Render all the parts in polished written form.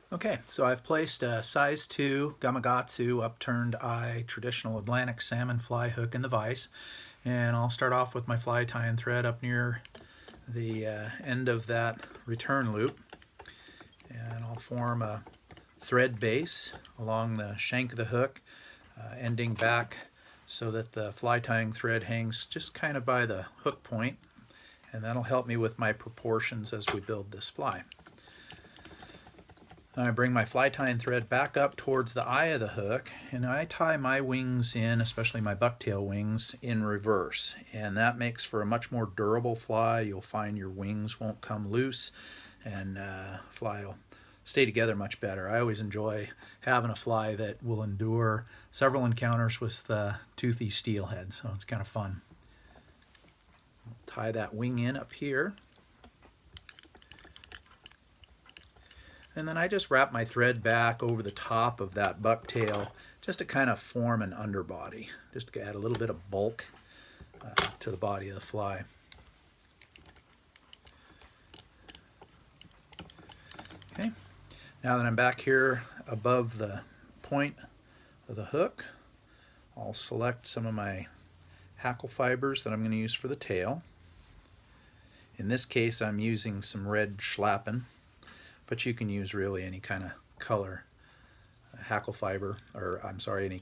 Okay, so I've placed a size 2 Gamakatsu upturned eye traditional Atlantic salmon fly hook in the vise, and I'll start off with my fly tying thread up near the end of that return loop, and I'll form a thread base along the shank of the hook, ending back so that the fly tying thread hangs just kind of by the hook point, and that'll help me with my proportions as we build this fly. I bring my fly tying thread back up towards the eye of the hook, and I tie my wings in, especially my bucktail wings, in reverse. And that makes for a much more durable fly. You'll find your wings won't come loose, and fly will stay together much better. I always enjoy having a fly that will endure several encounters with the toothy steelhead, so it's kind of fun. Tie that wing in up here. And then I just wrap my thread back over the top of that bucktail just to kind of form an underbody, just to add a little bit of bulk to the body of the fly. Okay, now that I'm back here above the point of the hook, I'll select some of my hackle fibers that I'm going to use for the tail. In this case, I'm using some red schlappen, but you can use really any kind of color hackle fiber, or I'm sorry, any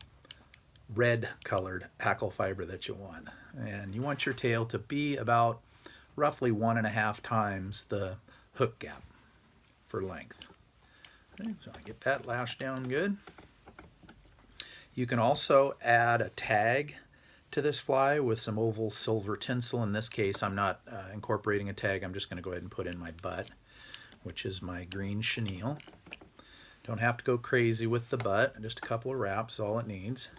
red colored hackle fiber that you want. And you want your tail to be about roughly 1.5 times the hook gap for length. Okay, so I get that lashed down good. You can also add a tag to this fly with some oval silver tinsel. In this case, I'm not incorporating a tag. I'm just going to go ahead and put in my butt, which is my green chenille. Don't have to go crazy with the butt, just a couple of wraps, all it needs.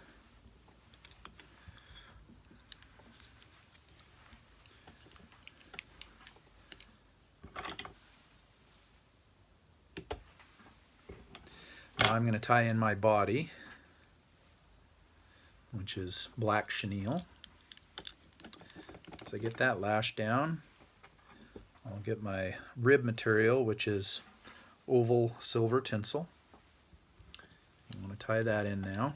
Now I'm going to tie in my body, which is black chenille. Once I get that lashed down, I'll get my rib material, which is oval silver tinsel. I'm going to tie that in now.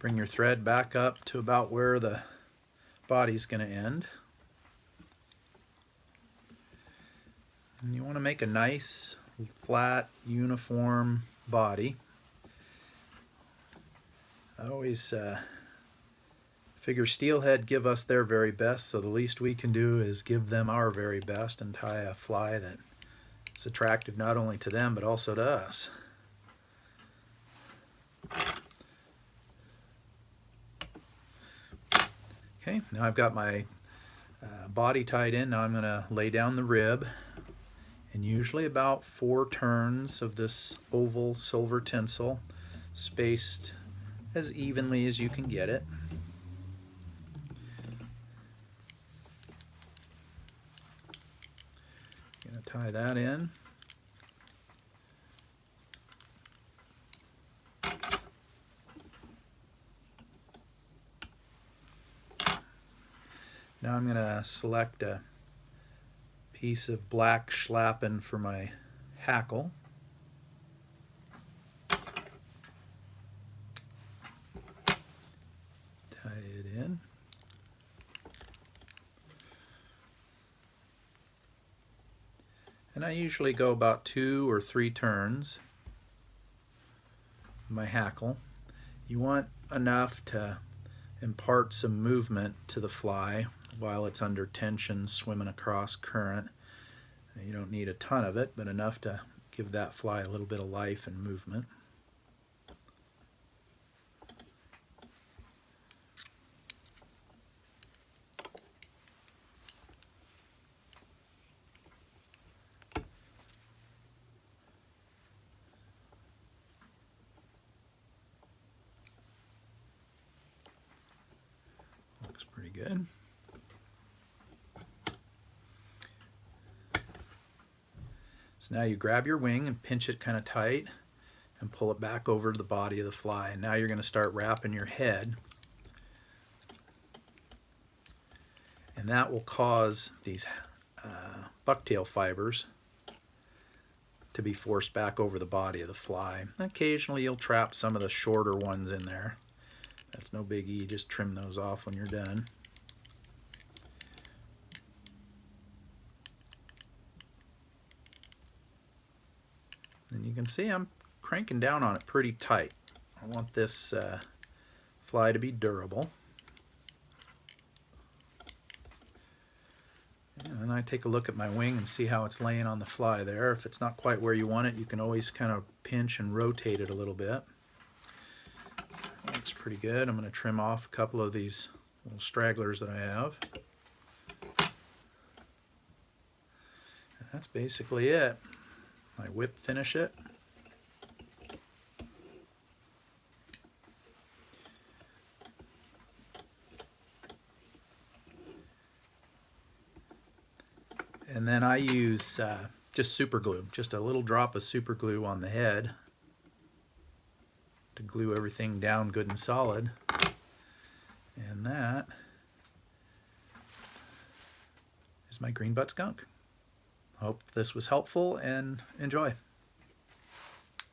Bring your thread back up to about where the body's going to end. And you want to make a nice, flat, uniform body. I always figure steelhead give us their very best, so the least we can do is give them our very best and tie a fly that is attractive not only to them but also to us. Okay, now I've got my body tied in. Now I'm going to lay down the rib, and usually about 4 turns of this oval silver tinsel, spaced as evenly as you can get it. Going to tie that in. Now I'm going to select a piece of black schlappen for my hackle. Tie it in. And I usually go about 2 or 3 turns of my hackle. You want enough to impart some movement to the fly while it's under tension swimming across current. You don't need a ton of it, but enough to give that fly a little bit of life and movement. Looks pretty good. So now you grab your wing and pinch it kind of tight and pull it back over to the body of the fly. And now you're going to start wrapping your head. And that will cause these bucktail fibers to be forced back over the body of the fly. And occasionally you'll trap some of the shorter ones in there. That's no biggie, just trim those off when you're done. And you can see I'm cranking down on it pretty tight. I want this fly to be durable. And then I take a look at my wing and see how it's laying on the fly there. If it's not quite where you want it, you can always kind of pinch and rotate it a little bit. Looks pretty good. I'm going to trim off a couple of these little stragglers that I have. And that's basically it. I whip finish it. And then I use just super glue, just a little drop of super glue on the head to glue everything down good and solid. And that is my green butt skunk. Hope this was helpful and enjoy.